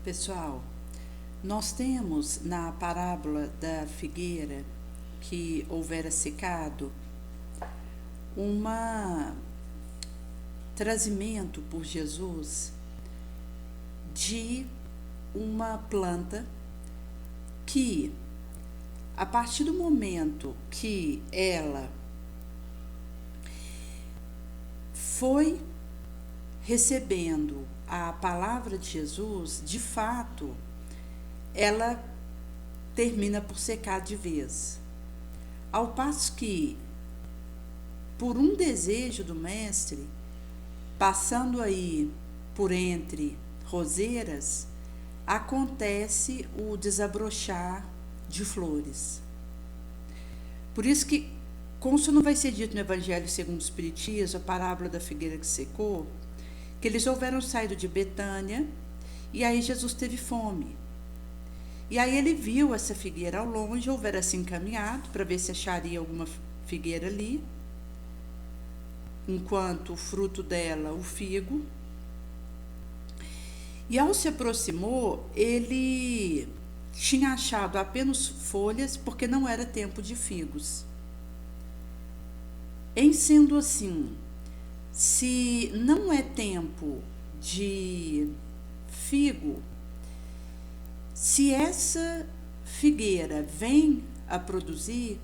Pessoal, nós temos na parábola da figueira que houvera secado uma trazimento por Jesus de uma planta que, a partir do momento que ela foi recebendo a palavra de Jesus, de fato, ela termina por secar de vez. Ao passo que, por um desejo do mestre, passando aí por entre roseiras, acontece o desabrochar de flores. Por isso que, como isso não vai ser dito no Evangelho segundo o Espiritismo, a parábola da figueira que secou, que eles houveram saído de Betânia, e aí Jesus teve fome. E aí ele viu essa figueira ao longe, houvera se encaminhado para ver se acharia alguma figueira ali, enquanto o fruto dela, o figo. E ao se aproximou, ele tinha achado apenas folhas, porque não era tempo de figos. Em sendo assim, se não é tempo de figo, se essa figueira vem a produzir,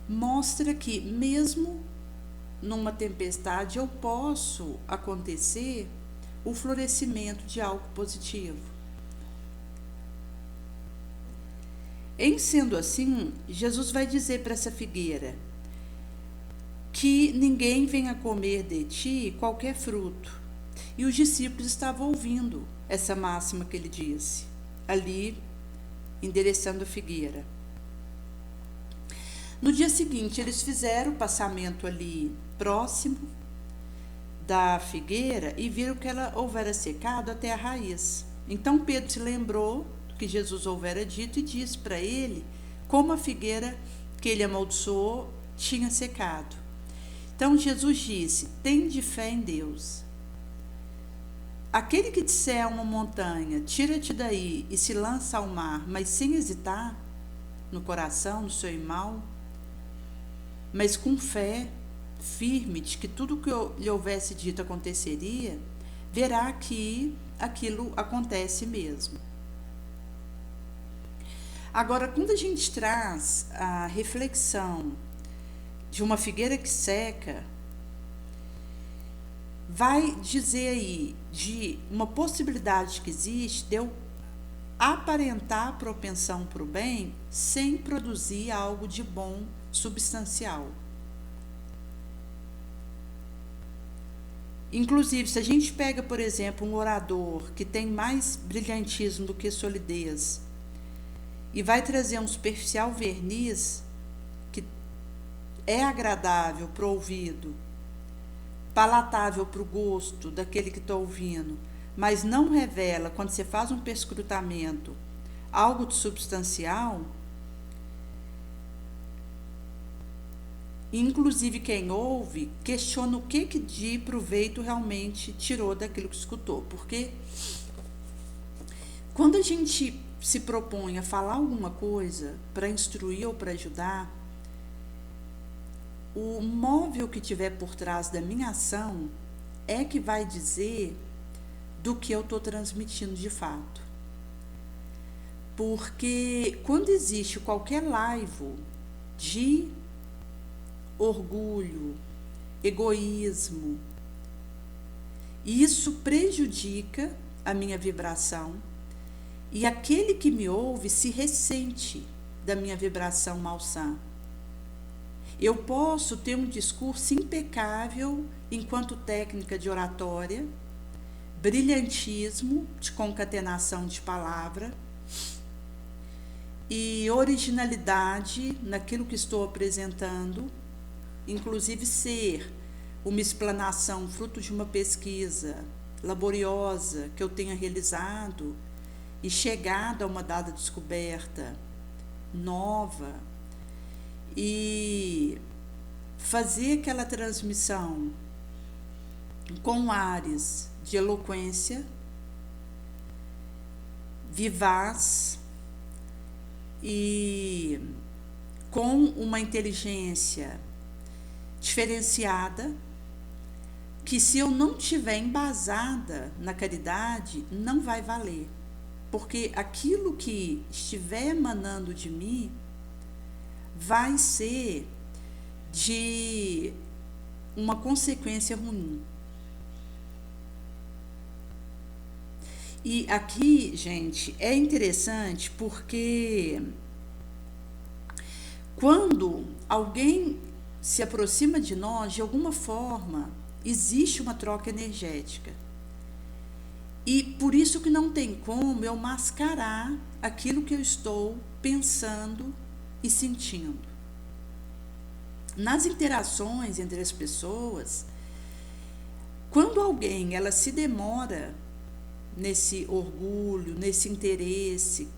mostra que mesmo numa tempestade eu posso acontecer o florescimento de algo positivo. Em sendo assim, Jesus vai dizer para essa figueira que ninguém venha comer de ti qualquer fruto. E os discípulos estavam ouvindo essa máxima que ele disse, ali endereçando a figueira. No dia seguinte, eles fizeram o passamento ali próximo da figueira e viram que ela houvera secado até a raiz. Então Pedro se lembrou do que Jesus houvera dito e disse para ele como a figueira que ele amaldiçoou tinha secado. Então Jesus disse: tende fé em Deus. Aquele que disser a uma montanha, tira-te daí e se lança ao mar, mas sem hesitar no coração, no seu irmão, mas com fé firme de que tudo o que lhe houvesse dito aconteceria, verá que aquilo acontece mesmo. Agora, quando a gente traz a reflexão de uma figueira que seca, vai dizer aí de uma possibilidade que existe de eu aparentar a propensão para o bem sem produzir algo de bom substancial. Inclusive, se a gente pega, por exemplo, um orador que tem mais brilhantismo do que solidez e vai trazer um superficial verniz que é agradável para o ouvido, palatável para o gosto daquele que está ouvindo, mas não revela, quando você faz um perscrutamento, algo de substancial, inclusive quem ouve questiona o que de proveito realmente tirou daquilo que escutou, porque quando a gente se propõe a falar alguma coisa para instruir ou para ajudar, o móvel que tiver por trás da minha ação é que vai dizer do que eu estou transmitindo de fato. Porque quando existe qualquer laivo de orgulho, egoísmo, isso prejudica a minha vibração e aquele que me ouve se ressente da minha vibração malsã. Eu posso ter um discurso impecável enquanto técnica de oratória, brilhantismo de concatenação de palavra e originalidade naquilo que estou apresentando, inclusive ser uma explanação fruto de uma pesquisa laboriosa que eu tenha realizado e chegado a uma dada descoberta nova, e fazer aquela transmissão com ares de eloquência, vivaz e com uma inteligência diferenciada, que se eu não tiver embasada na caridade, não vai valer. Porque aquilo que estiver emanando de mim vai ser de uma consequência ruim. E aqui, gente, é interessante porque quando alguém se aproxima de nós, de alguma forma, existe uma troca energética. E por isso que não tem como eu mascarar aquilo que eu estou pensando e sentindo. Nas interações entre as pessoas, quando alguém ela se demora nesse orgulho, nesse interesse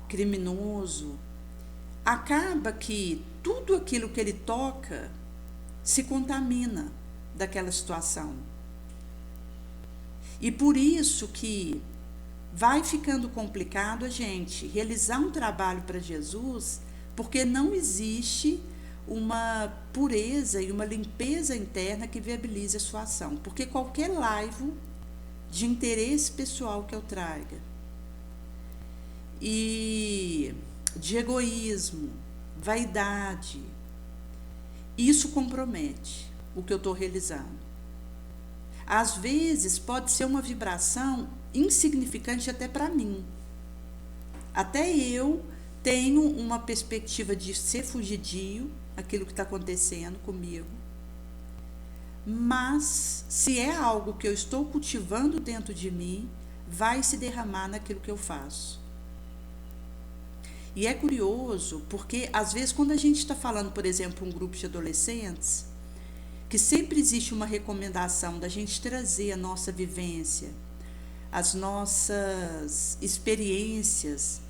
criminoso, acaba que tudo aquilo que ele toca se contamina daquela situação. E por isso que vai ficando complicado a gente realizar um trabalho para Jesus, porque não existe uma pureza e uma limpeza interna que viabilize a sua ação. Porque qualquer laivo de interesse pessoal que eu traga e de egoísmo, vaidade, isso compromete o que eu estou realizando. Às vezes pode ser uma vibração insignificante até para mim. Até eu tenho uma perspectiva de ser fugidio, aquilo que está acontecendo comigo. Mas, se é algo que eu estou cultivando dentro de mim, vai se derramar naquilo que eu faço. E é curioso, porque às vezes quando a gente está falando, por exemplo, um grupo de adolescentes, que sempre existe uma recomendação da gente trazer a nossa vivência, as nossas experiências,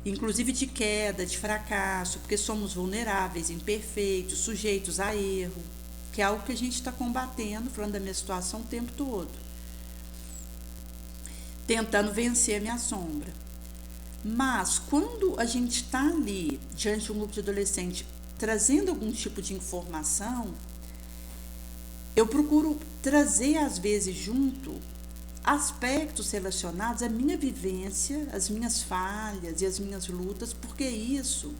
inclusive de queda, de fracasso, porque somos vulneráveis, imperfeitos, sujeitos a erro, que é algo que a gente está combatendo, falando da minha situação o tempo todo, tentando vencer a minha sombra. Mas quando a gente está ali, diante de um grupo de adolescente, trazendo algum tipo de informação, eu procuro trazer, às vezes, junto aspectos relacionados à minha vivência, às minhas falhas e às minhas lutas, porque isso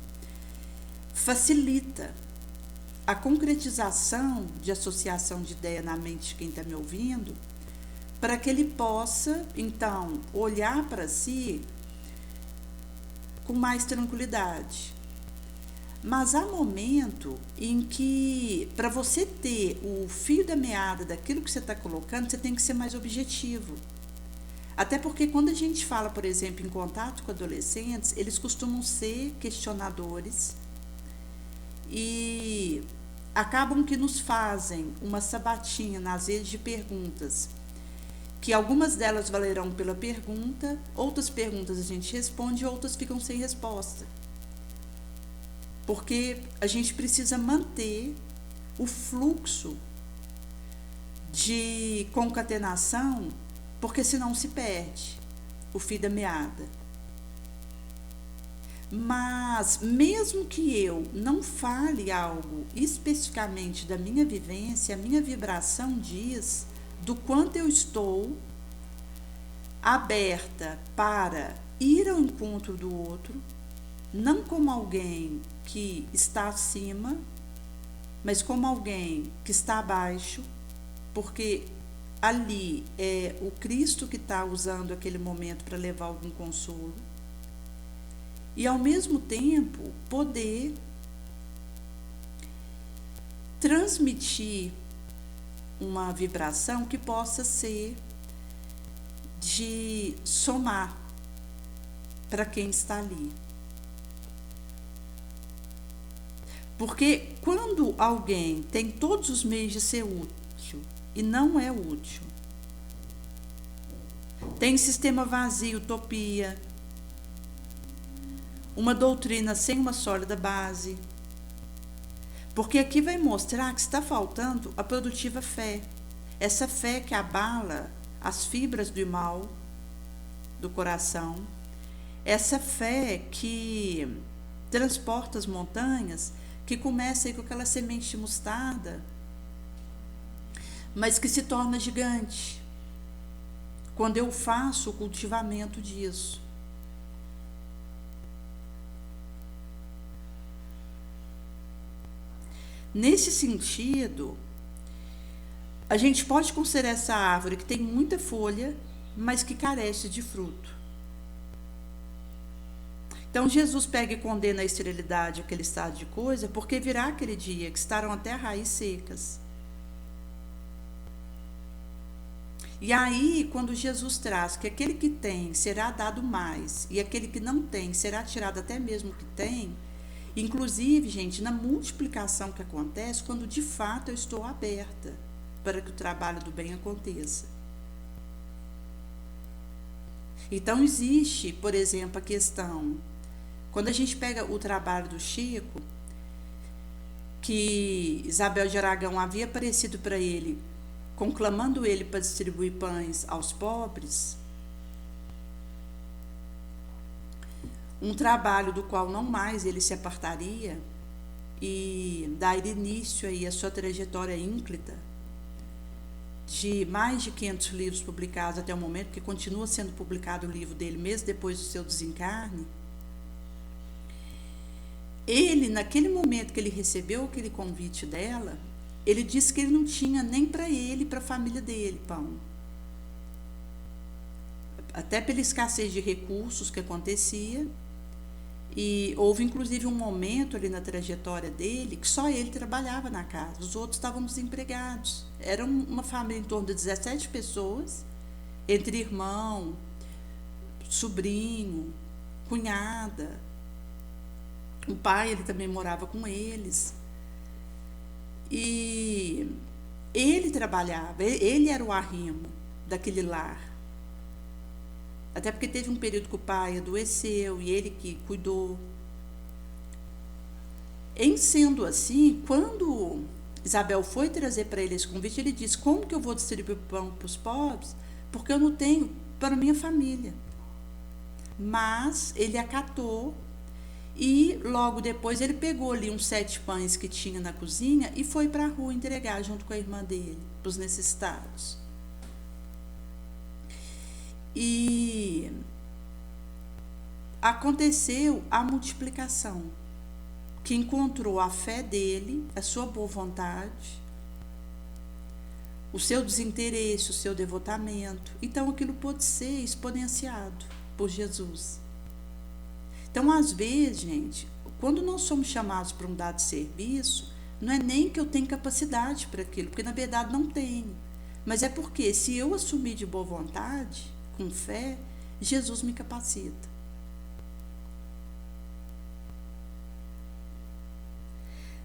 facilita a concretização de associação de ideia na mente de quem está me ouvindo, para que ele possa, então, olhar para si com mais tranquilidade. Mas há momento em que, para você ter o fio da meada daquilo que você está colocando, você tem que ser mais objetivo. Até porque quando a gente fala, por exemplo, em contato com adolescentes, eles costumam ser questionadores e acabam que nos fazem uma sabatina, às vezes, de perguntas, que algumas delas valerão pela pergunta, outras perguntas a gente responde e outras ficam sem resposta. Porque a gente precisa manter o fluxo de concatenação, porque senão se perde o fio da meada. Mas, mesmo que eu não fale algo especificamente da minha vivência, a minha vibração diz do quanto eu estou aberta para ir ao encontro do outro, não como alguém que está acima, mas como alguém que está abaixo, porque ali é o Cristo que está usando aquele momento para levar algum consolo. E, ao mesmo tempo, poder transmitir uma vibração que possa ser de somar para quem está ali. Porque quando alguém tem todos os meios de ser útil e não é útil, tem sistema vazio, utopia, uma doutrina sem uma sólida base, porque aqui vai mostrar que está faltando a produtiva fé, essa fé que abala as fibras do mal, do coração, essa fé que transporta as montanhas, que começa aí com aquela semente de mostarda, mas que se torna gigante quando eu faço o cultivamento disso. Nesse sentido, a gente pode considerar essa árvore que tem muita folha, mas que carece de fruto. Então Jesus pega e condena a esterilidade, aquele estado de coisa, porque virá aquele dia que estarão até a raiz secas. E aí, quando Jesus traz que aquele que tem será dado mais, e aquele que não tem será tirado até mesmo o que tem, inclusive, gente, na multiplicação que acontece, quando de fato eu estou aberta para que o trabalho do bem aconteça. Então, existe, por exemplo, a questão, quando a gente pega o trabalho do Chico, que Isabel de Aragão havia aparecido para ele, conclamando ele para distribuir pães aos pobres, um trabalho do qual não mais ele se apartaria e dar início aí à sua trajetória ínclita de mais de 500 livros publicados até o momento, porque continua sendo publicado o livro dele mesmo depois do seu desencarne. Ele, naquele momento que ele recebeu aquele convite dela, ele disse que ele não tinha nem para ele e para a família dele pão. Até pela escassez de recursos que acontecia. E houve inclusive um momento ali na trajetória dele que só ele trabalhava na casa, os outros estavam desempregados. Era uma família em torno de 17 pessoas, entre irmão, sobrinho, cunhada. O pai, ele também morava com eles. E ele trabalhava, ele era o arrimo daquele lar. Até porque teve um período que o pai adoeceu e ele que cuidou. Em sendo assim, quando Isabel foi trazer para ele esse convite, ele disse: como que eu vou distribuir pão para os pobres? Porque eu não tenho para minha família. Mas ele acatou e logo depois ele pegou ali uns 7 pães que tinha na cozinha e foi para a rua entregar junto com a irmã dele, para os necessitados. E aconteceu a multiplicação, que encontrou a fé dele, a sua boa vontade, o seu desinteresse, o seu devotamento. Então aquilo pôde ser exponenciado por Jesus. Então, às vezes, gente, quando nós somos chamados para um dado serviço, não é nem que eu tenho capacidade para aquilo, porque na verdade não tenho, mas é porque se eu assumir de boa vontade, com fé, Jesus me capacita.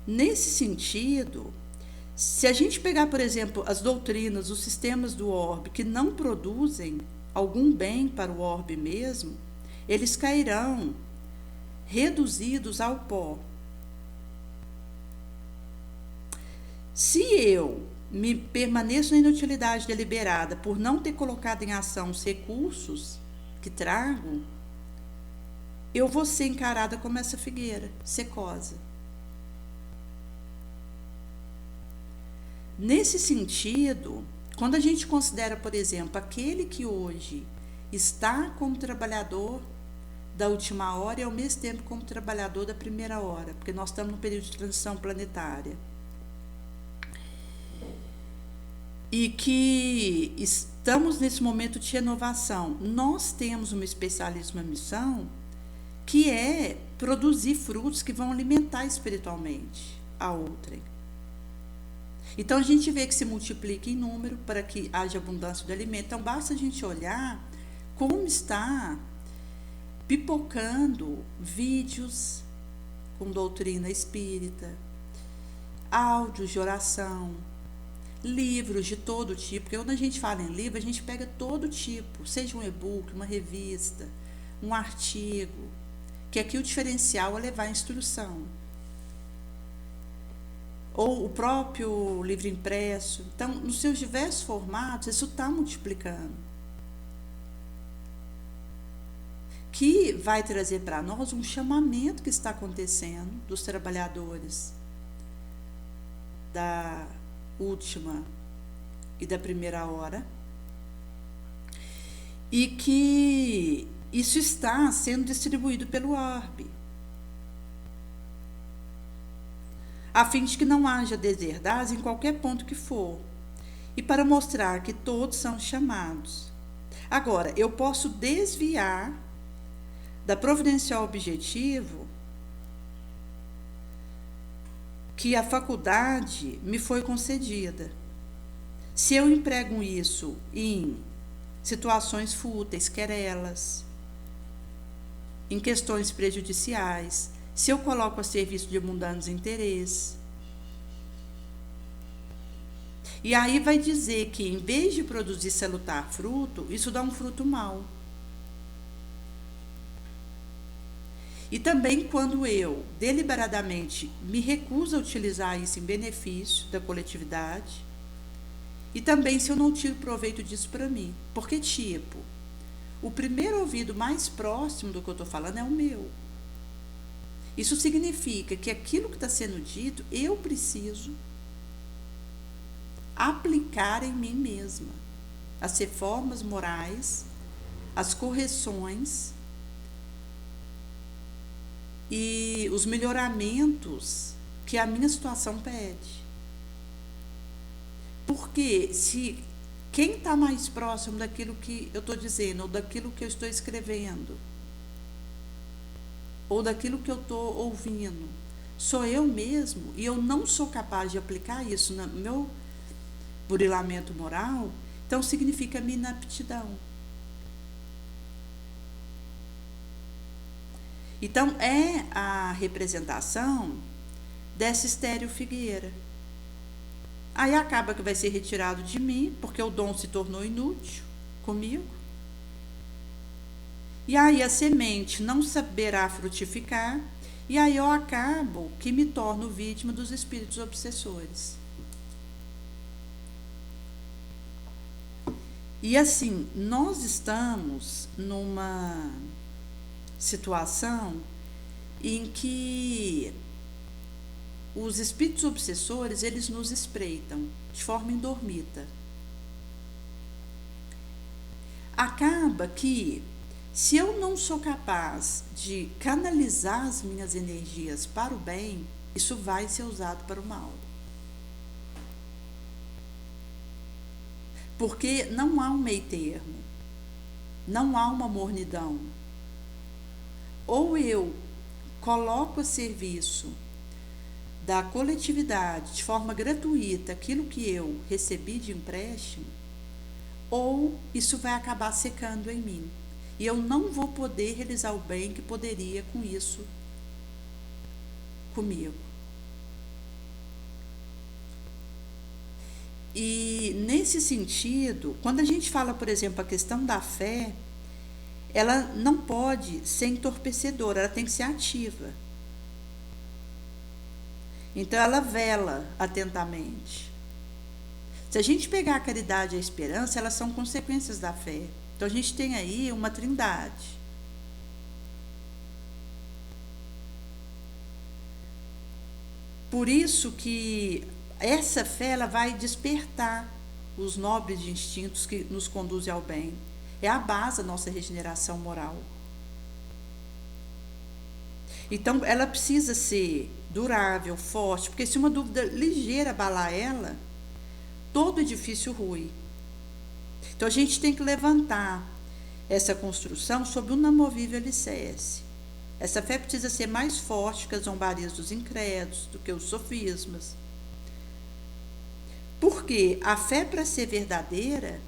Nesse sentido, se a gente pegar, por exemplo, as doutrinas, os sistemas do orbe que não produzem algum bem para o orbe mesmo, eles cairão reduzidos ao pó. Se eu me permaneço na inutilidade deliberada por não ter colocado em ação os recursos que trago, eu vou ser encarada como essa figueira secosa. Nesse sentido, quando a gente considera, por exemplo, aquele que hoje está como trabalhador da última hora e ao mesmo tempo como trabalhador da primeira hora, porque nós estamos no período de transição planetária, e que estamos nesse momento de renovação, nós temos uma especialíssima missão que é produzir frutos que vão alimentar espiritualmente a outrem. Então a gente vê que se multiplica em número para que haja abundância de alimento. Então basta a gente olhar como está pipocando vídeos com doutrina espírita, áudios de oração, livros de todo tipo, porque quando a gente fala em livro, a gente pega todo tipo, seja um e-book, uma revista, um artigo, que aqui o diferencial é levar a instrução. Ou o próprio livro impresso. Então, nos seus diversos formatos, isso está multiplicando. que vai trazer para nós um chamamento que está acontecendo dos trabalhadores da última e da primeira hora, e que isso está sendo distribuído pelo orbe, a fim de que não haja deserdades em qualquer ponto que for, e para mostrar que todos são chamados. Agora, eu posso desviar da providencial objetivo que a faculdade me foi concedida. Se eu emprego isso em situações fúteis, querelas, em questões prejudiciais, se eu coloco a serviço de mundanos interesses. E aí vai dizer que, em vez de produzir salutar fruto, isso dá um fruto mau. E também quando eu, deliberadamente, me recuso a utilizar isso em benefício da coletividade, e também se eu não tiro proveito disso para mim. Porque, tipo, o primeiro ouvido mais próximo do que eu estou falando é o meu. Isso significa que aquilo que está sendo dito, eu preciso aplicar em mim mesma as reformas morais, as correções e os melhoramentos que a minha situação pede. Porque se quem está mais próximo daquilo que eu estou dizendo, ou daquilo que eu estou escrevendo, ou daquilo que eu estou ouvindo, sou eu mesmo, e eu não sou capaz de aplicar isso no meu burilamento moral, então significa minha inaptidão. Então, é a representação dessa estéreo figueira. Aí acaba que vai ser retirado de mim, porque o dom se tornou inútil comigo. E aí a semente não saberá frutificar, e aí eu acabo que me torno vítima dos espíritos obsessores. E assim, nós estamos numa situação em que os espíritos obsessores, eles nos espreitam de forma indormida. Acaba que, se eu não sou capaz de canalizar as minhas energias para o bem, isso vai ser usado para o mal. Porque não há um meio termo, não há uma mornidão. Ou eu coloco a serviço da coletividade de forma gratuita aquilo que eu recebi de empréstimo, ou isso vai acabar secando em mim. E eu não vou poder realizar o bem que poderia com isso comigo. E nesse sentido, quando a gente fala, por exemplo, a questão da fé, ela não pode ser entorpecedora, ela tem que ser ativa. Então ela vela atentamente. Se a gente pegar a caridade e a esperança, elas são consequências da fé. Então a gente tem aí uma trindade. Por isso que essa fé, ela vai despertar os nobres instintos que nos conduzem ao bem. É a base da nossa regeneração moral. Então, ela precisa ser durável, forte, porque se uma dúvida ligeira abalar ela, todo edifício rui. Então, a gente tem que levantar essa construção sobre um inamovível alicerce. Essa fé precisa ser mais forte que as zombarias dos incrédulos, do que os sofismas. Porque a fé, para ser verdadeira,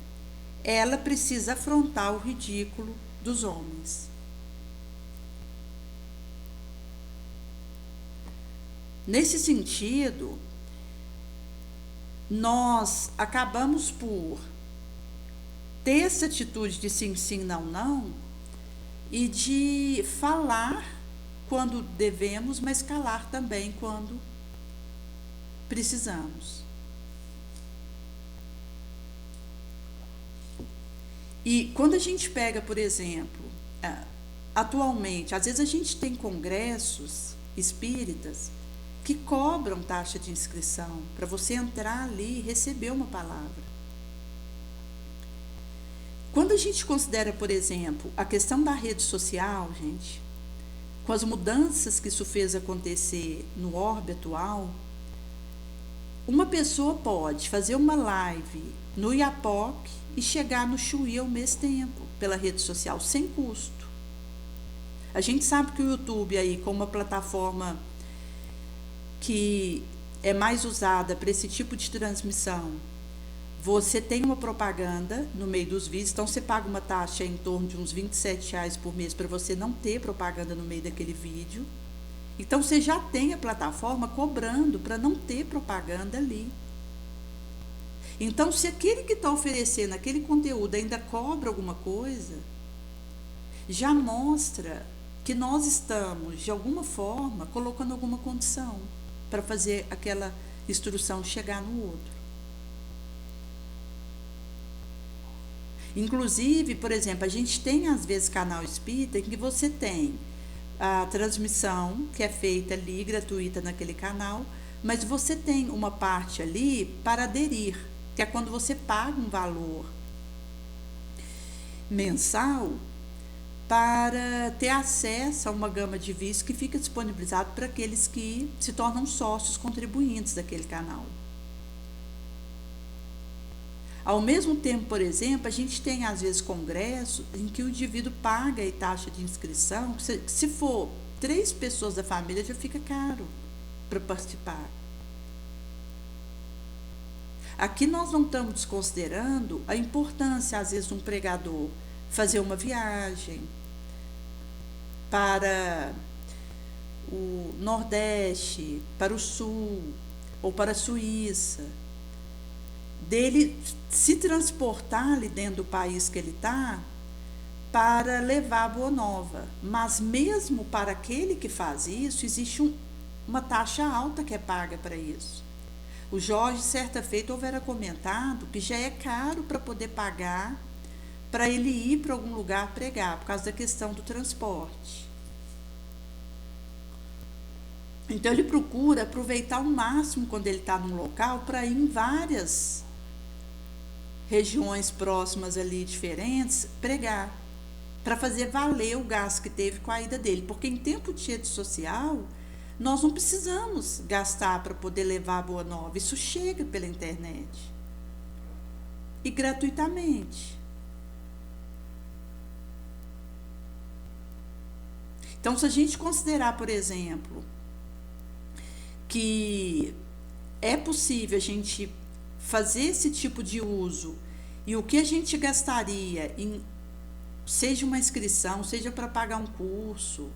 ela precisa afrontar o ridículo dos homens. Nesse sentido, nós acabamos por ter essa atitude de sim, sim, não, não, e de falar quando devemos, mas calar também quando precisamos. E quando a gente pega, por exemplo, atualmente, às vezes a gente tem congressos espíritas que cobram taxa de inscrição para você entrar ali e receber uma palavra. Quando a gente considera, por exemplo, a questão da rede social, gente, com as mudanças que isso fez acontecer no orbe atual, uma pessoa pode fazer uma live no Iapoc e chegar no Chuí ao mesmo tempo, pela rede social, sem custo. A gente sabe que o YouTube aí, como uma plataforma que é mais usada para esse tipo de transmissão, você tem uma propaganda no meio dos vídeos, então você paga uma taxa em torno de uns R$ 27 por mês para você não ter propaganda no meio daquele vídeo. Então você já tem a plataforma cobrando para não ter propaganda ali. Então, se aquele que está oferecendo aquele conteúdo ainda cobra alguma coisa, já mostra que nós estamos, de alguma forma, colocando alguma condição para fazer aquela instrução chegar no outro. Inclusive, por exemplo, a gente tem às vezes canal espírita em que você tem a transmissão que é feita ali, gratuita naquele canal, mas você tem uma parte ali para aderir, que é quando você paga um valor mensal para ter acesso a uma gama de vídeos que fica disponibilizado para aqueles que se tornam sócios contribuintes daquele canal. Ao mesmo tempo, por exemplo, a gente tem às vezes congressos em que o indivíduo paga a taxa de inscrição, se for 3 pessoas da família já fica caro para participar. Aqui nós não estamos desconsiderando a importância, às vezes, de um pregador fazer uma viagem para o Nordeste, para o Sul ou para a Suíça, dele se transportar ali dentro do país que ele está para levar a Boa Nova. Mas mesmo para aquele que faz isso, existe uma taxa alta que é paga para isso. O Jorge, certa feita, houvera comentado que já é caro para poder pagar para ele ir para algum lugar pregar, por causa da questão do transporte. Então ele procura aproveitar ao máximo quando ele está num local para ir em várias regiões próximas ali diferentes pregar, para fazer valer o gasto que teve com a ida dele, porque em tempo de rede social nós não precisamos gastar para poder levar a Boa Nova, isso chega pela internet e gratuitamente. Então, se a gente considerar, por exemplo, que é possível a gente fazer esse tipo de uso e o que a gente gastaria em, seja uma inscrição, seja para pagar um curso,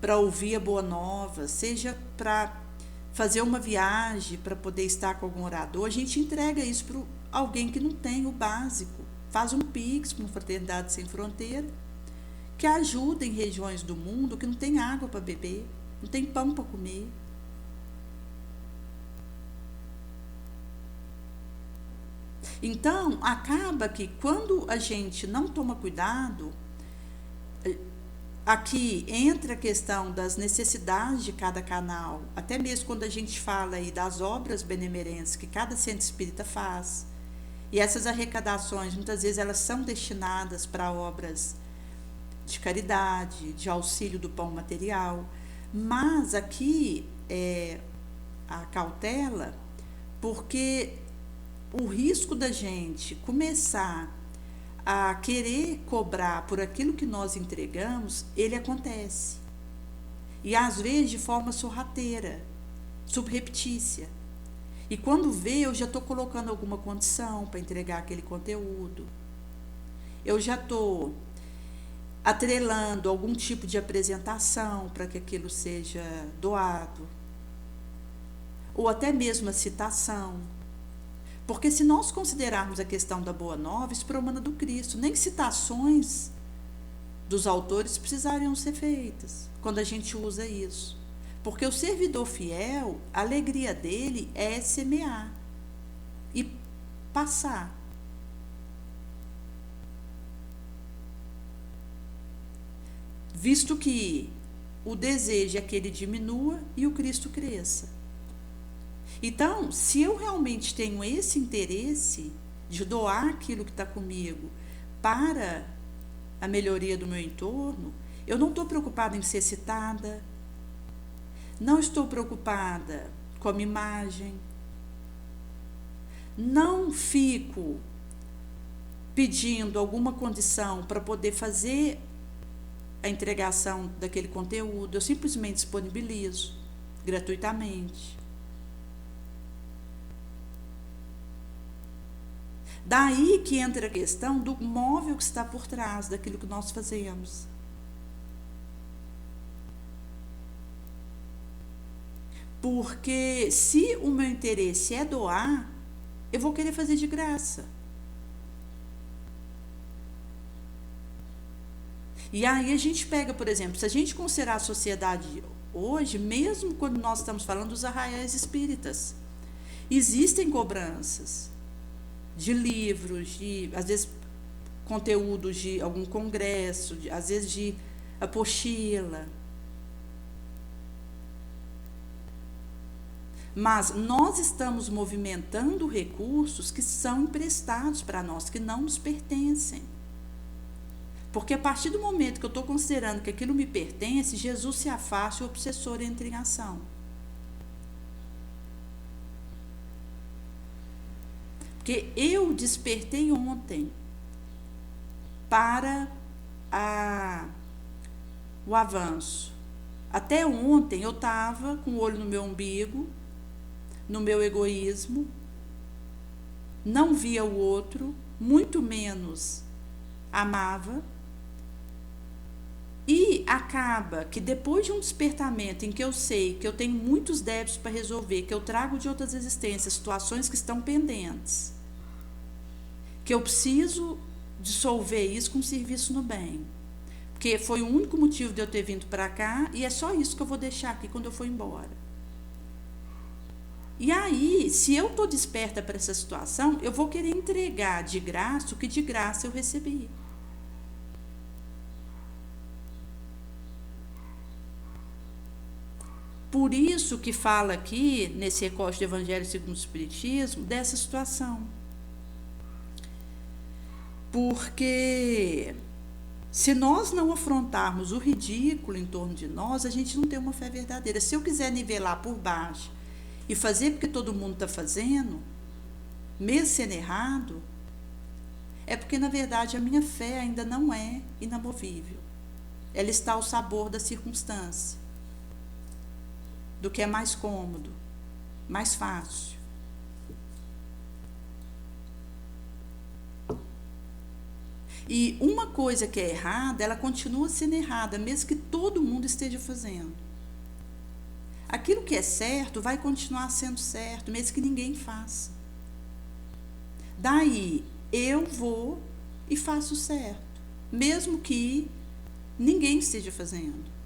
para ouvir a Boa Nova, seja para fazer uma viagem para poder estar com algum orador, a gente entrega isso para alguém que não tem o básico, faz um Pix para uma Fraternidade Sem Fronteira, que ajuda em regiões do mundo que não tem água para beber, não tem pão para comer. Então, acaba que quando a gente não toma cuidado, aqui entra a questão das necessidades de cada canal, até mesmo quando a gente fala aí das obras benemerentes que cada centro espírita faz, e essas arrecadações, muitas vezes elas são destinadas para obras de caridade, de auxílio do pão material, mas aqui é a cautela, porque o risco da gente começar a querer cobrar por aquilo que nós entregamos, ele acontece. E às vezes de forma sorrateira, subreptícia. E quando vê, eu já estou colocando alguma condição para entregar aquele conteúdo. Eu já estou atrelando algum tipo de apresentação para que aquilo seja doado. Ou até mesmo a citação. Porque se nós considerarmos a questão da Boa Nova, isso para o humano do Cristo, nem citações dos autores precisariam ser feitas quando a gente usa isso. Porque o servidor fiel, a alegria dele é semear e passar. visto que o desejo é que ele diminua e o Cristo cresça. Então, se eu realmente tenho esse interesse de doar aquilo que está comigo para a melhoria do meu entorno, eu não estou preocupada em ser citada, não estou preocupada com a minha imagem, não fico pedindo alguma condição para poder fazer a entregação daquele conteúdo, eu simplesmente disponibilizo gratuitamente. Daí que entra a questão do móvel que está por trás daquilo que nós fazemos. Porque se o meu interesse é doar, eu vou querer fazer de graça. E aí a gente pega, por exemplo, se a gente considerar a sociedade hoje, mesmo quando nós estamos falando dos arraiais espíritas, existem cobranças de livros, de, às vezes, conteúdos de algum congresso, às vezes de apostila. Mas nós estamos movimentando recursos que são emprestados para nós, que não nos pertencem. Porque a partir do momento que eu estou considerando que aquilo me pertence, Jesus se afasta e o obsessor entra em ação. Porque eu despertei ontem para o avanço. Até ontem eu estava com o olho no meu umbigo, no meu egoísmo, não via o outro, muito menos amava. E acaba que depois de um despertamento em que eu sei que eu tenho muitos débitos para resolver, que eu trago de outras existências, situações que estão pendentes, que eu preciso dissolver isso com serviço no bem. Porque foi o único motivo de eu ter vindo para cá e é só isso que eu vou deixar aqui quando eu for embora. E aí, se eu estou desperta para essa situação, eu vou querer entregar de graça o que de graça eu recebi. Por isso que fala aqui, nesse recorte do Evangelho segundo o Espiritismo, dessa situação. Porque se nós não afrontarmos o ridículo em torno de nós, a gente não tem uma fé verdadeira. Se eu quiser nivelar por baixo e fazer porque todo mundo está fazendo, mesmo sendo errado, é porque, na verdade, a minha fé ainda não é inamovível. Ela está ao sabor da circunstância, do que é mais cômodo, mais fácil. E uma coisa que é errada, ela continua sendo errada, mesmo que todo mundo esteja fazendo. Aquilo que é certo vai continuar sendo certo, mesmo que ninguém faça. Daí, eu vou e faço certo, mesmo que ninguém esteja fazendo.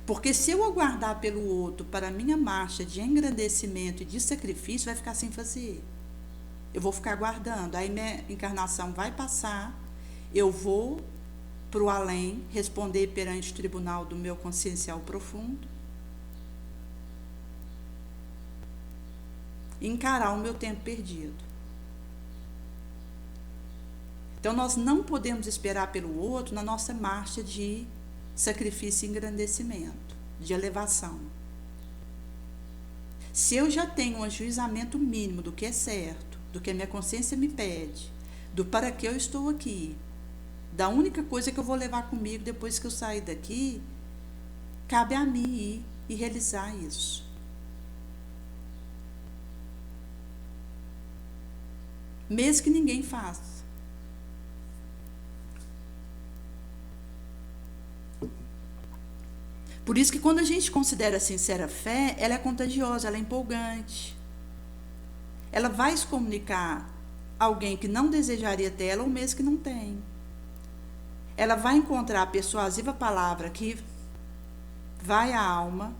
Porque se eu aguardar pelo outro para a minha marcha de engrandecimento e de sacrifício, vai ficar sem fazer. Eu vou ficar aguardando, aí minha encarnação vai passar, eu vou para o além, responder perante o tribunal do meu consciencial profundo, e encarar o meu tempo perdido. Então, nós não podemos esperar pelo outro na nossa marcha de sacrifício e engrandecimento, de elevação. Se eu já tenho um ajuizamento mínimo do que é certo, do que a minha consciência me pede, do para que eu estou aqui, da única coisa que eu vou levar comigo depois que eu sair daqui, cabe a mim ir e realizar isso. Mesmo que ninguém faça. Por isso que quando a gente considera a sincera fé, ela é contagiosa, ela é empolgante. Ela vai se comunicar a alguém que não desejaria ter ela ou mesmo que não tem. Ela vai encontrar a persuasiva palavra que vai à alma,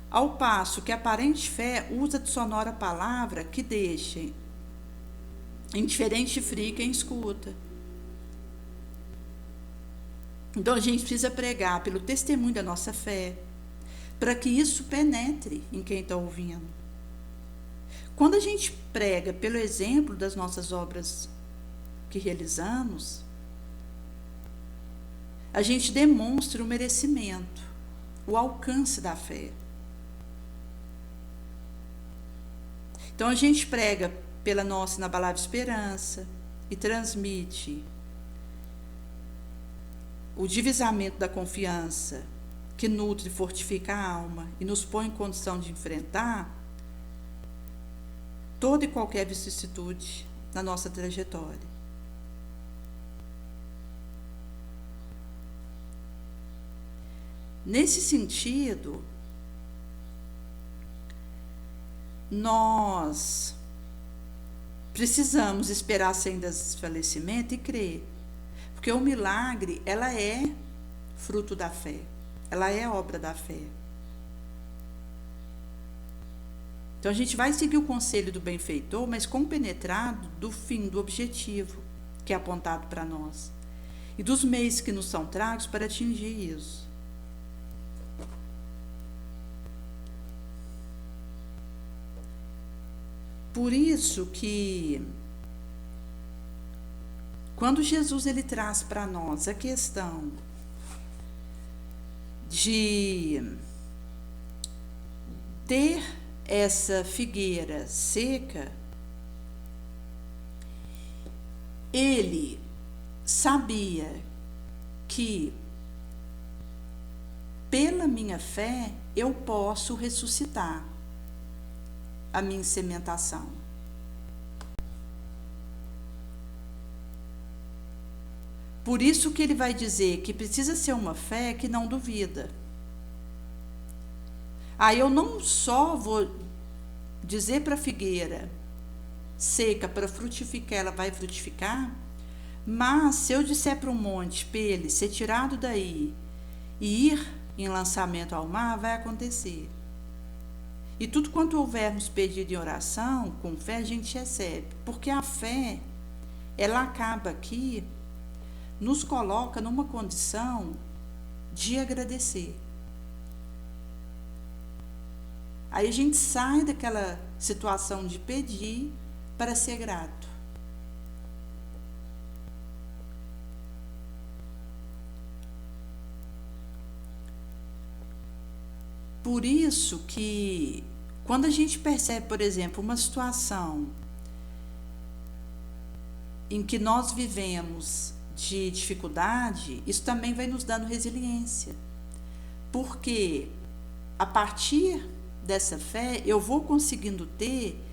ao passo que a aparente fé usa de sonora palavra que deixa indiferente e fria quem escuta. Então a gente precisa pregar pelo testemunho da nossa fé, para que isso penetre em quem está ouvindo. Quando a gente prega pelo exemplo das nossas obras que realizamos, a gente demonstra o merecimento, o alcance da fé. Então a gente prega pela nossa inabalável esperança e transmite o divisamento da confiança que nutre e fortifica a alma e nos põe em condição de enfrentar toda e qualquer vicissitude na nossa trajetória. Nesse sentido, nós precisamos esperar sem desfalecimento e crer, porque o milagre, ela é fruto da fé, ela é obra da fé. Então a gente vai seguir o conselho do benfeitor, mas compenetrado do fim, do objetivo que é apontado para nós e dos meios que nos são tragos para atingir isso. Por isso que quando Jesus ele traz para nós a questão de ter essa figueira seca, ele sabia que pela minha fé eu posso ressuscitar a minha sementação. Por isso que ele vai dizer que precisa ser uma fé que não duvida. Aí eu não só vou dizer para a figueira seca para frutificar, ela vai frutificar, mas se eu disser para um monte, para ele ser tirado daí e ir em lançamento ao mar, vai acontecer. E tudo quanto houvermos pedido em oração, com fé, a gente recebe. Porque a fé, ela acaba aqui, nos coloca numa condição de agradecer. Aí a gente sai daquela situação de pedir para ser grato. Por isso que, quando a gente percebe, por exemplo, uma situação em que nós vivemos de dificuldade, isso também vai nos dando resiliência. Porque, a partir dessa fé, eu vou conseguindo ter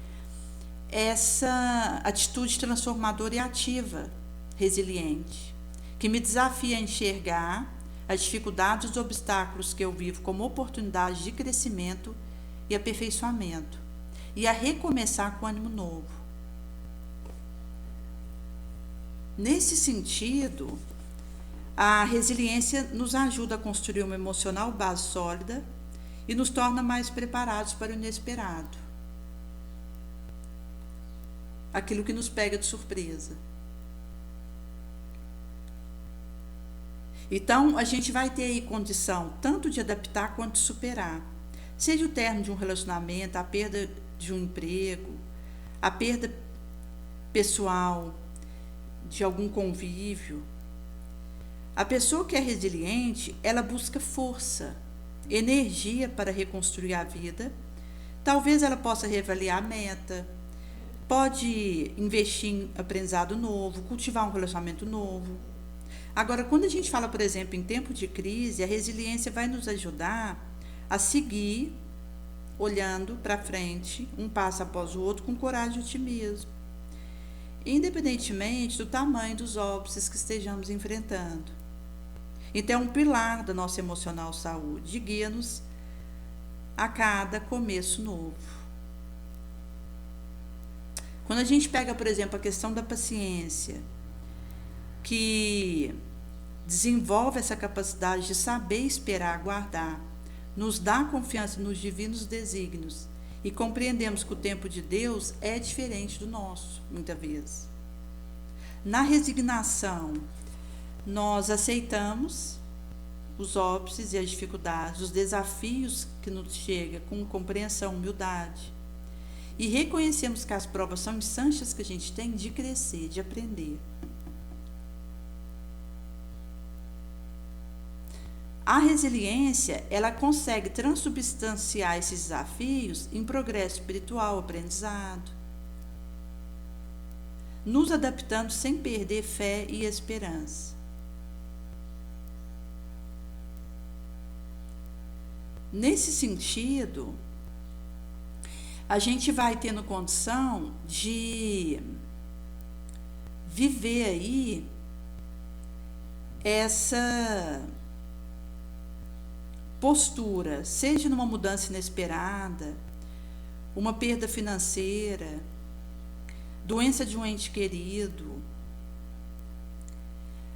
essa atitude transformadora e ativa, resiliente, que me desafia a enxergar as dificuldades e os obstáculos que eu vivo como oportunidade de crescimento e aperfeiçoamento, e a recomeçar com ânimo novo. Nesse sentido, a resiliência nos ajuda a construir uma emocional base sólida e nos torna mais preparados para o inesperado, aquilo que nos pega de surpresa. Então, a gente vai ter aí condição tanto de adaptar quanto de superar. Seja o término de um relacionamento, a perda de um emprego, a perda pessoal de algum convívio. A pessoa que é resiliente, ela busca força, energia para reconstruir a vida. Talvez ela possa reavaliar a meta, pode investir em aprendizado novo, cultivar um relacionamento novo. Agora, quando a gente fala, por exemplo, em tempo de crise, a resiliência vai nos ajudar a seguir olhando para frente, um passo após o outro, com coragem e otimismo, independentemente do tamanho dos óbices que estejamos enfrentando. Então, é um pilar da nossa emocional saúde, guia-nos a cada começo novo. Quando a gente pega, por exemplo, a questão da paciência, que desenvolve essa capacidade de saber esperar, aguardar, nos dá confiança nos divinos desígnios e compreendemos que o tempo de Deus é diferente do nosso, muitas vezes. Na resignação nós aceitamos os óbices e as dificuldades, os desafios que nos chegam com compreensão, humildade, e reconhecemos que as provas são instâncias que a gente tem de crescer, de aprender. A resiliência, ela consegue transubstanciar esses desafios em progresso espiritual, aprendizado, nos adaptando sem perder fé e esperança. Nesse sentido, a gente vai tendo condição de viver aí essa postura, seja numa mudança inesperada, uma perda financeira, doença de um ente querido.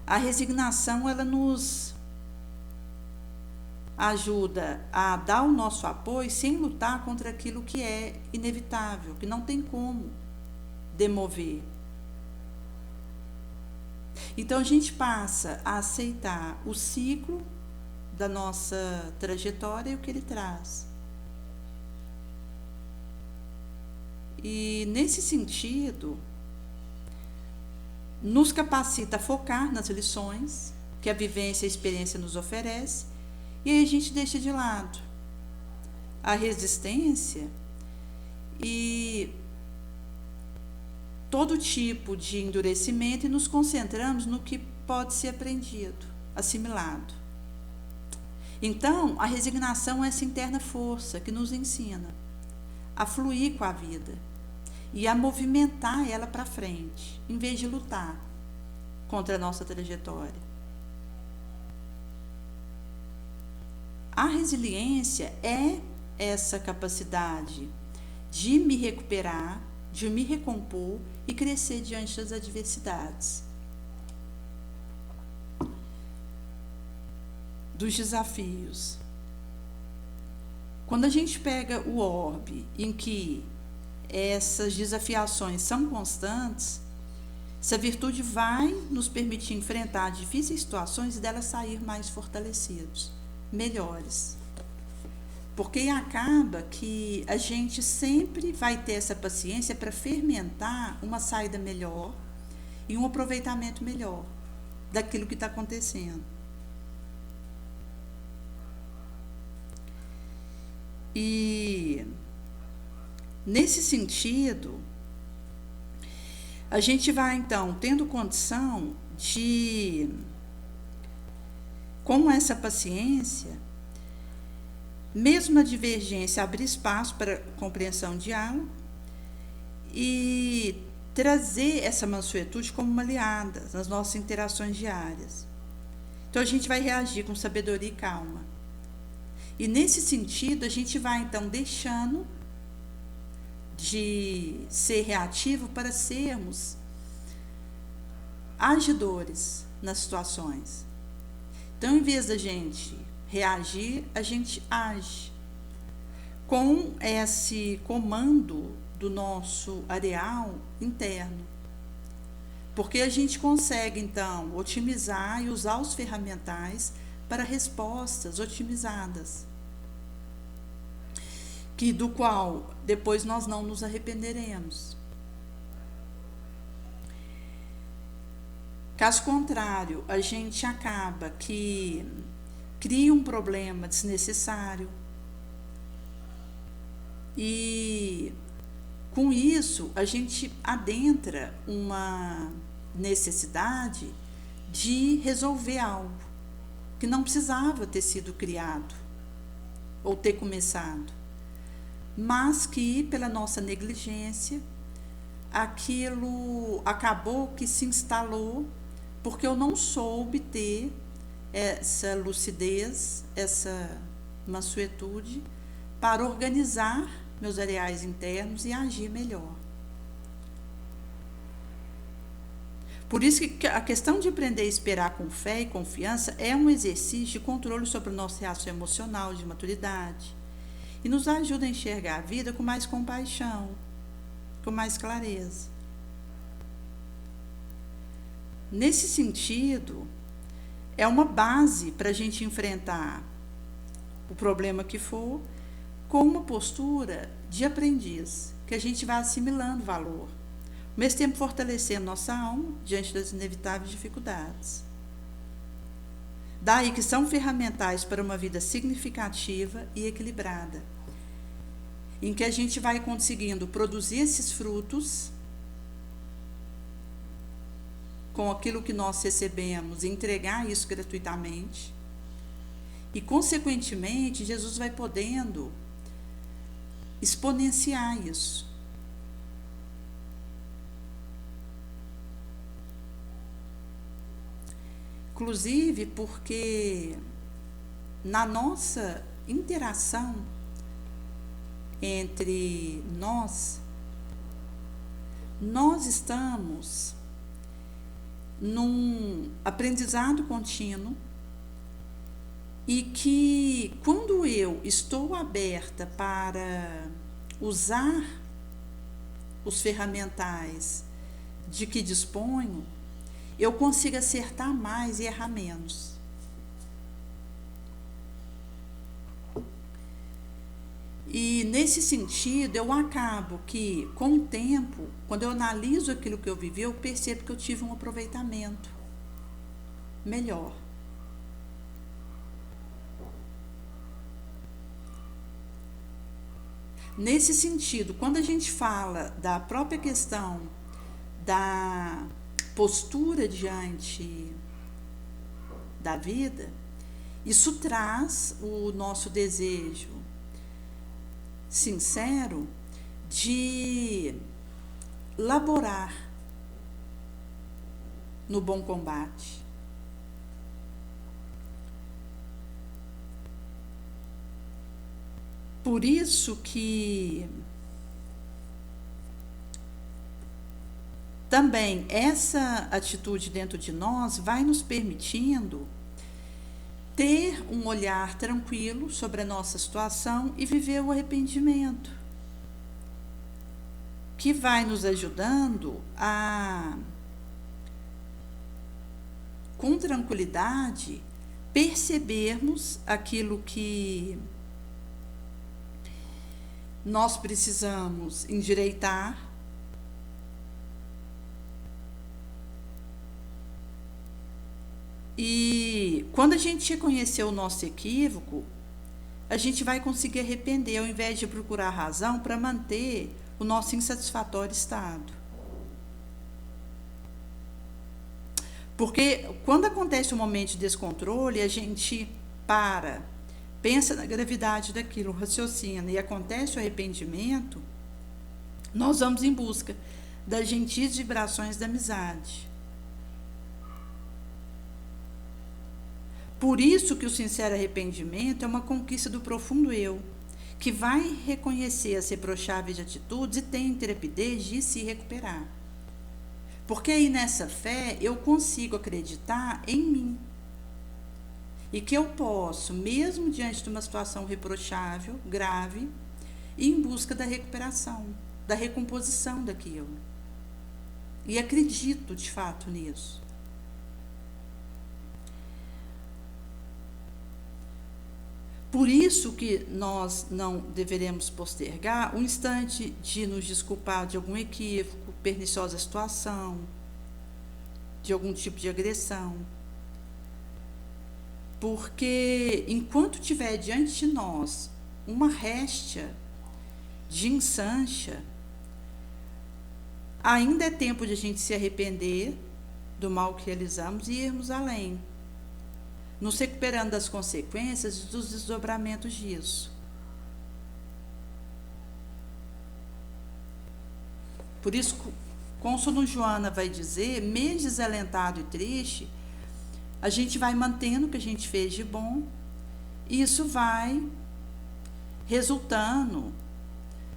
A resignação, ela nos ajuda a dar o nosso apoio sem lutar contra aquilo que é inevitável, que não tem como demover. Então a gente passa a aceitar o ciclo da nossa trajetória e o que ele traz. E nesse sentido, nos capacita a focar nas lições que a vivência e a experiência nos oferece, e aí a gente deixa de lado a resistência e todo tipo de endurecimento e nos concentramos no que pode ser aprendido, assimilado. Então, a resignação é essa interna força que nos ensina a fluir com a vida e a movimentar ela para frente, em vez de lutar contra a nossa trajetória. A resiliência é essa capacidade de me recuperar, de me recompor e crescer diante das adversidades, dos desafios. Quando a gente pega o orbe, em que essas desafiações são constantes, essa virtude vai nos permitir enfrentar difíceis situações e delas sair mais fortalecidos, melhores. Porque acaba que a gente sempre vai ter essa paciência para fermentar uma saída melhor e um aproveitamento melhor daquilo que está acontecendo. E nesse sentido, a gente vai então tendo condição de, com essa paciência, mesmo na divergência, abrir espaço para compreensão e diálogo e trazer essa mansuetude como uma aliada nas nossas interações diárias. Então a gente vai reagir com sabedoria e calma. E nesse sentido, a gente vai então deixando de ser reativo para sermos agidores nas situações. Então, em vez da gente reagir, a gente age com esse comando do nosso areal interno. Porque a gente consegue, então, otimizar e usar os ferramentais para respostas otimizadas, que do qual depois nós não nos arrependeremos. Caso contrário, a gente acaba que cria um problema desnecessário e com isso a gente adentra uma necessidade de resolver algo que não precisava ter sido criado ou ter começado, mas que pela nossa negligência aquilo acabou que se instalou porque eu não soube ter essa lucidez, essa mansuetude para organizar meus areais internos e agir melhor. Por isso que a questão de aprender a esperar com fé e confiança é um exercício de controle sobre a nossa reação emocional, de maturidade, e nos ajuda a enxergar a vida com mais compaixão, com mais clareza. Nesse sentido, é uma base para a gente enfrentar o problema que for, com uma postura de aprendiz, que a gente vai assimilando valor, ao mesmo tempo fortalecendo nossa alma diante das inevitáveis dificuldades. Daí que são ferramentais para uma vida significativa e equilibrada, em que a gente vai conseguindo produzir esses frutos com aquilo que nós recebemos e entregar isso gratuitamente. E, consequentemente, Jesus vai podendo exponenciar isso. Inclusive porque na nossa interação entre nós estamos num aprendizado contínuo, e que quando eu estou aberta para usar os ferramentais de que disponho, eu consigo acertar mais e errar menos. E nesse sentido, eu acabo que, com o tempo, quando eu analiso aquilo que eu vivi, eu percebo que eu tive um aproveitamento melhor. Nesse sentido, quando a gente fala da própria questão da postura diante da vida, isso traz o nosso desejo sincero de laborar no bom combate. Por isso que também essa atitude dentro de nós vai nos permitindo ter um olhar tranquilo sobre a nossa situação e viver o arrependimento, que vai nos ajudando a, com tranquilidade, percebermos aquilo que nós precisamos endireitar, e quando a gente reconhecer o nosso equívoco, a gente vai conseguir arrepender, ao invés de procurar razão para manter o nosso insatisfatório estado. Porque quando acontece um momento de descontrole, a gente pensa na gravidade daquilo, raciocina, e acontece o arrependimento, nós vamos em busca das gentis vibrações da amizade. Por isso que o sincero arrependimento é uma conquista do profundo eu, que vai reconhecer as reprocháveis atitudes e tem intrepidez de se recuperar. Porque aí nessa fé eu consigo acreditar em mim. E que eu posso, mesmo diante de uma situação reprochável, grave, ir em busca da recuperação, da recomposição daquilo. E acredito de fato nisso. Por isso que nós não deveremos postergar o instante de nos desculpar de algum equívoco, perniciosa situação, de algum tipo de agressão. Porque enquanto tiver diante de nós uma réstia de insancha, ainda é tempo de a gente se arrepender do mal que realizamos e irmos além, nos recuperando das consequências e dos desdobramentos disso. Por isso, cônsul Joana vai dizer, mesmo desalentado e triste, a gente vai mantendo o que a gente fez de bom, e isso vai resultando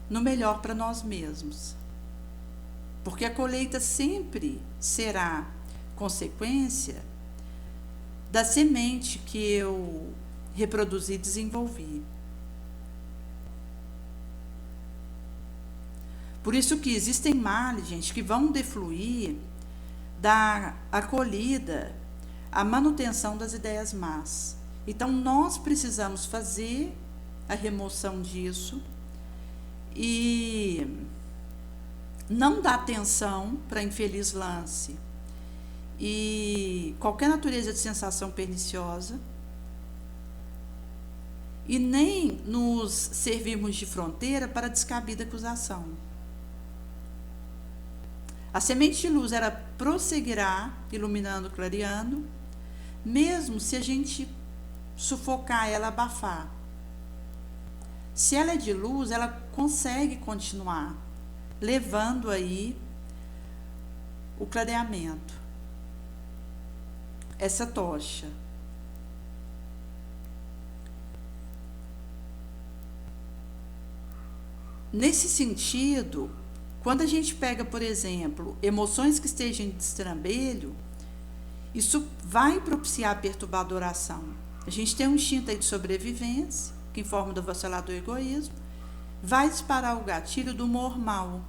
no melhor para nós mesmos. Porque a colheita sempre será consequência da semente que eu reproduzi e desenvolvi. Por isso que existem males, gente, que vão defluir da acolhida a manutenção das ideias más. Então, nós precisamos fazer a remoção disso e não dar atenção para infeliz lance e qualquer natureza de sensação perniciosa, e nem nos servirmos de fronteira para descabida acusação. A semente de luz, ela prosseguirá iluminando, clareando, mesmo se a gente sufocar ela, abafar. Se ela é de luz, ela consegue continuar levando aí o clareamento, essa tocha. Nesse sentido, quando a gente pega, por exemplo, emoções que estejam em destrambelho, isso vai propiciar a perturbadoração. A gente tem um instinto aí de sobrevivência, que em forma do vacilador egoísmo, vai disparar o gatilho do humor mau.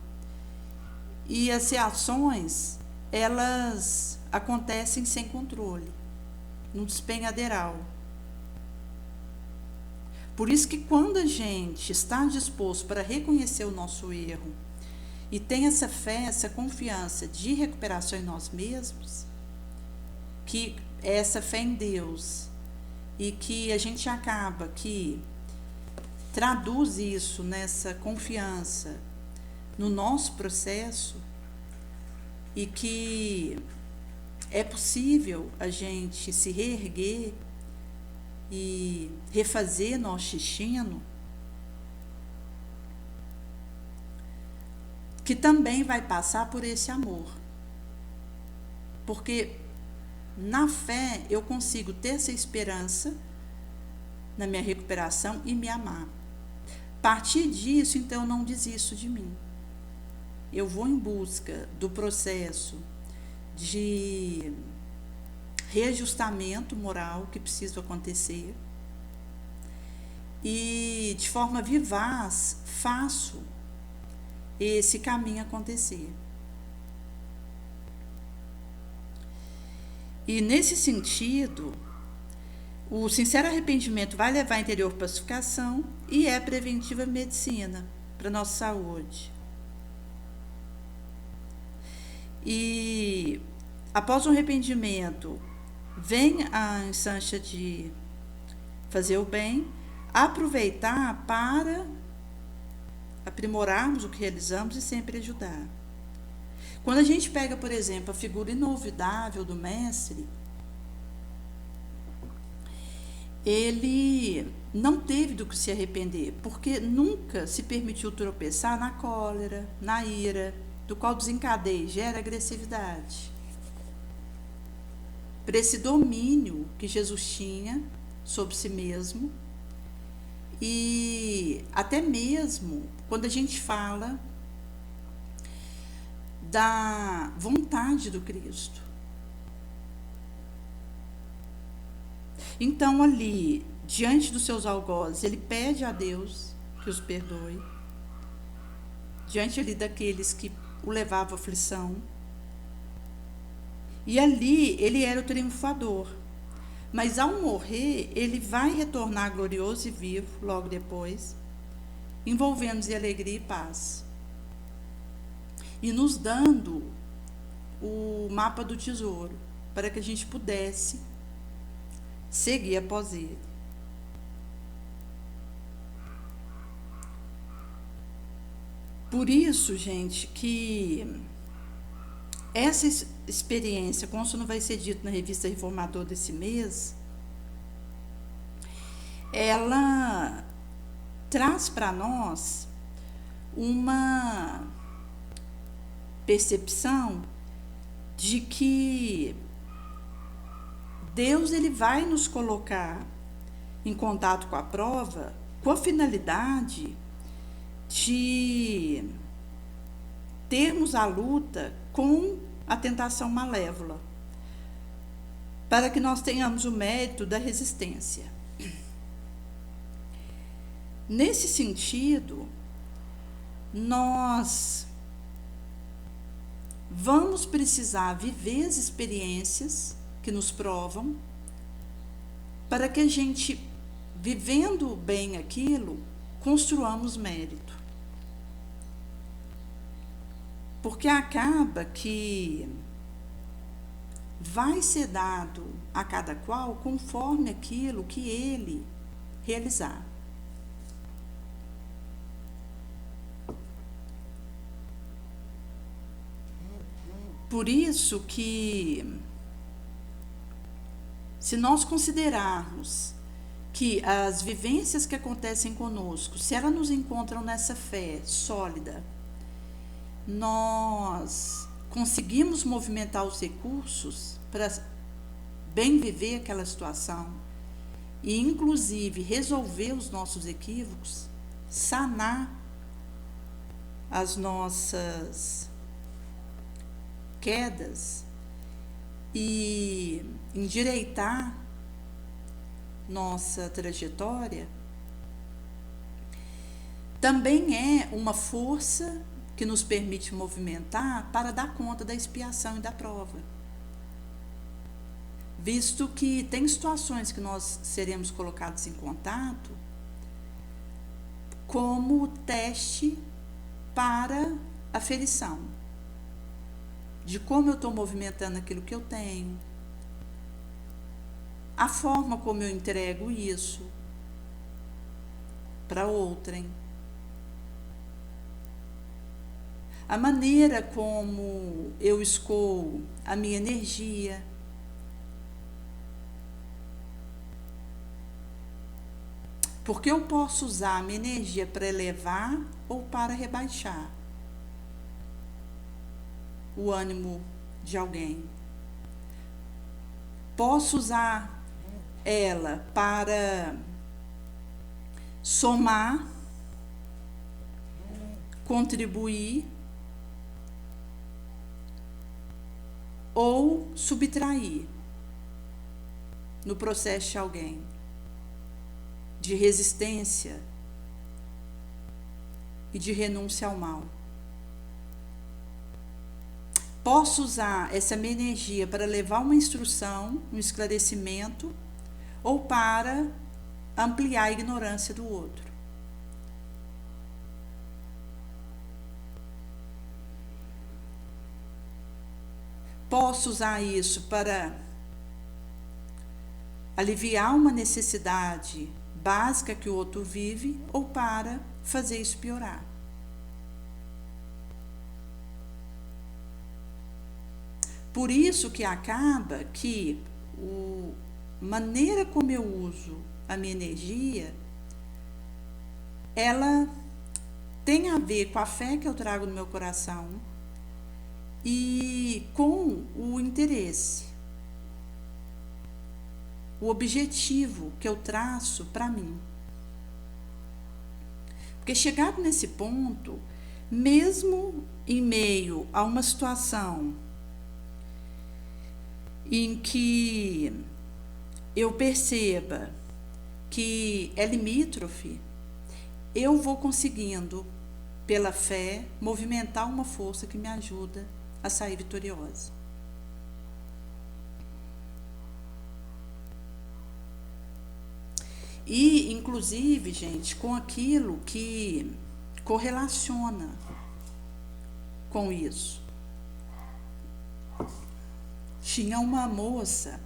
E as reações, elas acontecem sem controle, no despenhadeiral. Por isso que quando a gente está disposto para reconhecer o nosso erro e tem essa fé, essa confiança de recuperação em nós mesmos, que é essa fé em Deus, e que a gente acaba que traduz isso nessa confiança no nosso processo, e que é possível a gente se reerguer e refazer nosso destino, que também vai passar por esse amor. Porque na fé eu consigo ter essa esperança na minha recuperação e me amar. A partir disso, então, eu não desisto de mim. Eu vou em busca do processo de reajustamento moral que precisa acontecer e, de forma vivaz, faço esse caminho acontecer. E, nesse sentido, o sincero arrependimento vai levar à interior pacificação e é preventiva medicina para a nossa saúde. E, após o arrependimento, vem a instância de fazer o bem, aproveitar para aprimorarmos o que realizamos e sempre ajudar. Quando a gente pega, por exemplo, a figura inolvidável do mestre, ele não teve do que se arrepender, porque nunca se permitiu tropeçar na cólera, na ira, do qual desencadeia e gera agressividade. Por esse domínio que Jesus tinha sobre si mesmo, e até mesmo quando a gente fala da vontade do Cristo. Então, ali, diante dos seus algozes, ele pede a Deus que os perdoe, diante ali daqueles que o levavam à aflição. E ali ele era o triunfador. Mas ao morrer, ele vai retornar glorioso e vivo logo depois, envolvendo-nos em alegria e paz. E nos dando o mapa do tesouro, para que a gente pudesse seguir após ele. Por isso, gente, que essa experiência, como isso não vai ser dito na revista Reformador desse mês, ela traz para nós uma percepção de que Deus, ele vai nos colocar em contato com a prova com a finalidade de termos a luta com a tentação malévola, para que nós tenhamos o mérito da resistência. Nesse sentido, nós vamos precisar viver as experiências que nos provam, para que a gente, vivendo bem aquilo, construamos mérito. Porque acaba que vai ser dado a cada qual conforme aquilo que ele realizar. Por isso que, se nós considerarmos que as vivências que acontecem conosco, se elas nos encontram nessa fé sólida, nós conseguimos movimentar os recursos para bem viver aquela situação e, inclusive, resolver os nossos equívocos, sanar as nossas quedas e endireitar nossa trajetória, também é uma força que nos permite movimentar para dar conta da expiação e da prova. Visto que tem situações que nós seremos colocados em contato como teste para aferição de como eu estou movimentando aquilo que eu tenho, a forma como eu entrego isso para outrem, a maneira como eu escolho a minha energia, porque eu posso usar a minha energia para elevar ou para rebaixar o ânimo de alguém. Posso usar ela para somar, contribuir ou subtrair no processo de alguém, de resistência e de renúncia ao mal. Posso usar essa minha energia para levar uma instrução, um esclarecimento, ou para ampliar a ignorância do outro. Posso usar isso para aliviar uma necessidade básica que o outro vive, ou para fazer isso piorar. Por isso que acaba que a maneira como eu uso a minha energia, ela tem a ver com a fé que eu trago no meu coração e com o interesse, o objetivo que eu traço para mim. Porque chegado nesse ponto, mesmo em meio a uma situação em que eu perceba que é limítrofe, eu vou conseguindo, pela fé, movimentar uma força que me ajuda a sair vitoriosa. E, inclusive, gente, com aquilo que correlaciona com isso. Tinha uma moça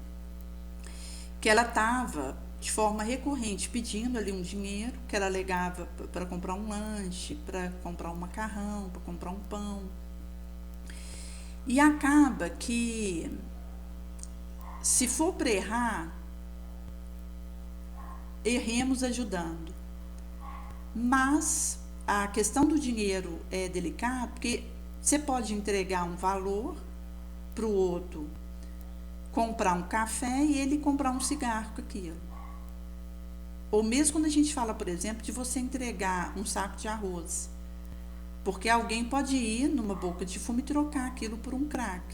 que ela estava de forma recorrente pedindo ali um dinheiro que ela alegava para comprar um lanche, para comprar um macarrão, para comprar um pão. E acaba que, se for para errar, erremos ajudando. Mas a questão do dinheiro é delicada, porque você pode entregar um valor para o outro comprar um café e ele comprar um cigarro com aquilo. Ou mesmo quando a gente fala, por exemplo, de você entregar um saco de arroz, porque alguém pode ir numa boca de fumo e trocar aquilo por um crack.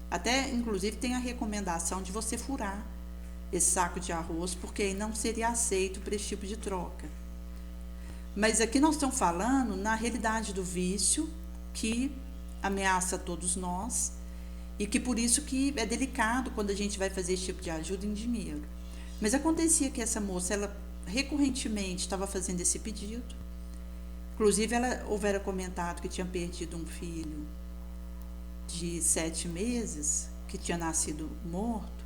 Até, inclusive, tem a recomendação de você furar esse saco de arroz, porque aí não seria aceito para esse tipo de troca. Mas aqui nós estamos falando na realidade do vício que ameaça todos nós E que por isso que é delicado quando a gente vai fazer esse tipo de ajuda em dinheiro. Mas acontecia que essa moça, ela recorrentemente estava fazendo esse pedido. Inclusive, ela houvera comentado que tinha perdido um filho de 7 meses, que tinha nascido morto.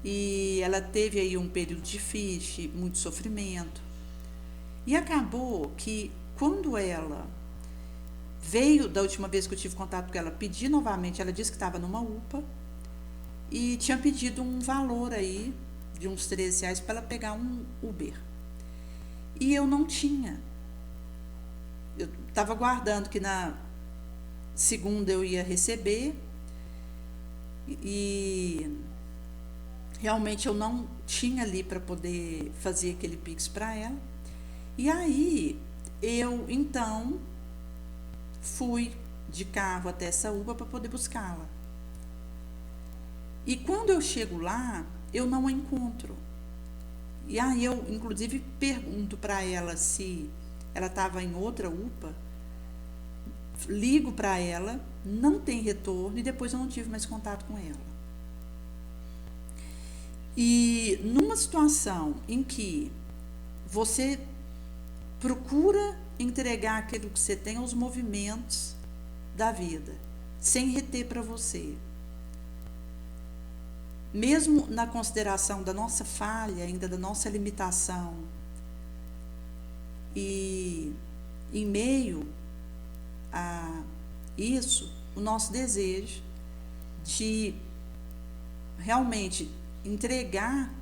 E ela teve aí um período difícil, muito sofrimento. E acabou que, quando ela veio, da última vez que eu tive contato com ela, pedir novamente, ela disse que estava numa UPA e tinha pedido um valor aí de uns R$ 13 para ela pegar um Uber. E eu não tinha. Eu estava aguardando que na segunda eu ia receber e realmente eu não tinha ali para poder fazer aquele Pix para ela. E aí eu então fui de carro até essa UPA para poder buscá-la. E quando eu chego lá, eu não a encontro. E aí eu, inclusive, pergunto para ela se ela estava em outra UPA, ligo para ela, não tem retorno e depois eu não tive mais contato com ela. E numa situação em que você procura entregar aquilo que você tem aos movimentos da vida, sem reter para você, mesmo na consideração da nossa falha, ainda da nossa limitação, e em meio a isso, o nosso desejo de realmente entregar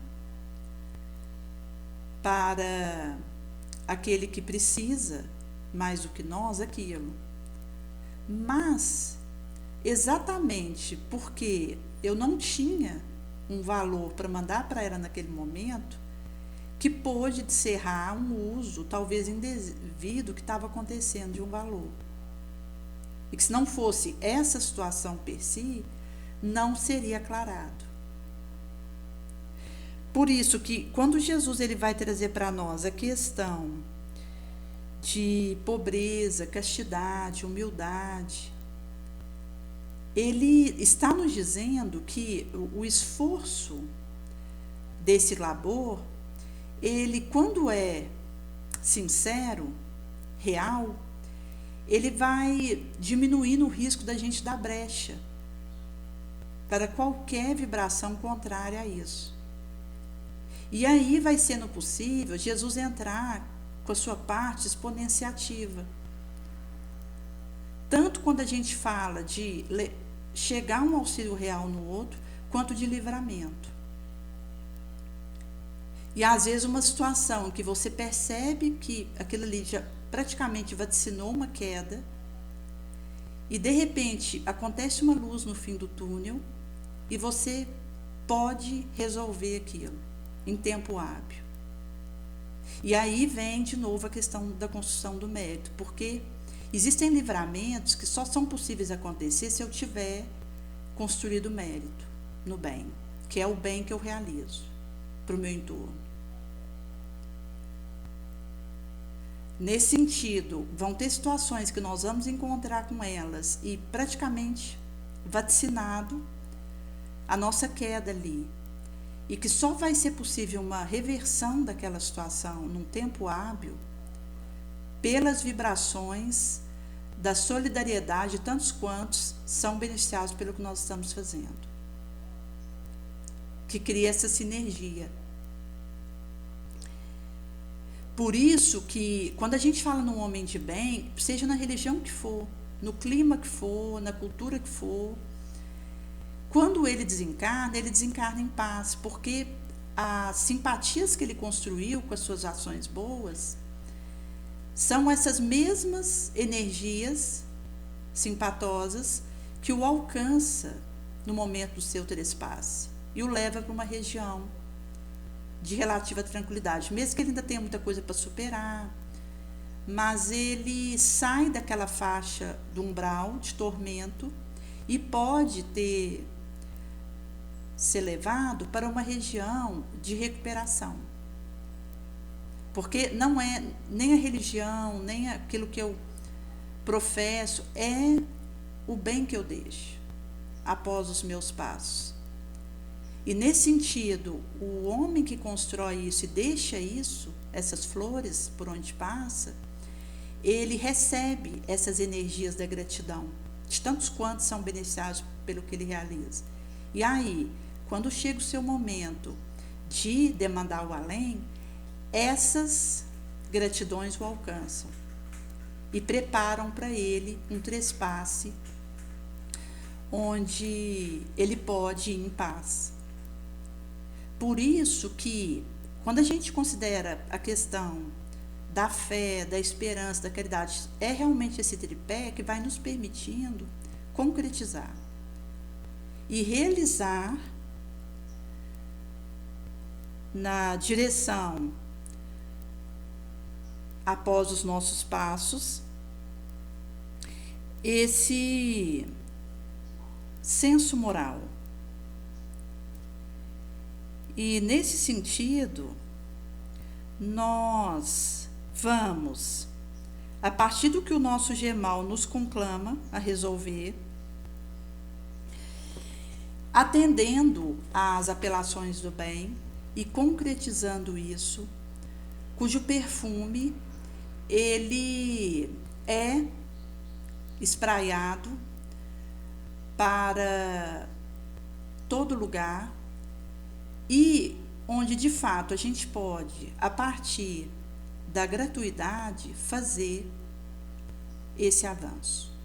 para aquele que precisa mais do que nós aquilo. Mas, exatamente porque eu não tinha um valor para mandar para ela naquele momento, que pôde encerrar um uso talvez indevido que estava acontecendo de um valor. E que se não fosse essa situação per si, não seria aclarado. Por isso que quando Jesus ele vai trazer para nós a questão de pobreza, castidade, humildade, ele está nos dizendo que o esforço desse labor, ele quando é sincero, real, ele vai diminuindo o risco da gente dar brecha para qualquer vibração contrária a isso. E aí vai sendo possível Jesus entrar com a sua parte exponenciativa. Tanto quando a gente fala de chegar um auxílio real no outro, quanto de livramento. E às vezes uma situação que você percebe que aquilo ali já praticamente vaticinou uma queda, e de repente acontece uma luz no fim do túnel, e você pode resolver aquilo em tempo hábil. E aí vem de novo a questão da construção do mérito, porque existem livramentos que só são possíveis acontecer se eu tiver construído mérito no bem, que é o bem que eu realizo para o meu entorno. Nesse sentido, vão ter situações que nós vamos encontrar com elas e praticamente vaticinado a nossa queda ali. E que só vai ser possível uma reversão daquela situação num tempo hábil pelas vibrações da solidariedade de tantos quantos são beneficiados pelo que nós estamos fazendo. Que cria essa sinergia. Por isso que, quando a gente fala num homem de bem, seja na religião que for, no clima que for, na cultura que for, quando ele desencarna em paz, porque as simpatias que ele construiu com as suas ações boas são essas mesmas energias simpatosas que o alcança no momento do seu trespasse e o leva para uma região de relativa tranquilidade, mesmo que ele ainda tenha muita coisa para superar, mas ele sai daquela faixa do umbral de tormento e pode ser levado para uma região de recuperação. Porque não é nem a religião, nem aquilo que eu professo, é o bem que eu deixo. após os meus passos. E nesse sentido, o homem que constrói isso e deixa isso, essas flores por onde passa, ele recebe essas energias da gratidão, de tantos quantos são beneficiados pelo que ele realiza. E aí, quando chega o seu momento de demandar o além, essas gratidões o alcançam e preparam para ele um trespasse onde ele pode ir em paz. Por isso que, quando a gente considera a questão da fé, da esperança, da caridade, é realmente esse tripé que vai nos permitindo concretizar e realizar na direção após os nossos passos esse senso moral. E nesse sentido, nós vamos, a partir do que o nosso gemal nos conclama a resolver, atendendo às apelações do bem e concretizando isso, cujo perfume ele é espraiado para todo lugar e onde de fato a gente pode, a partir da gratuidade, fazer esse avanço.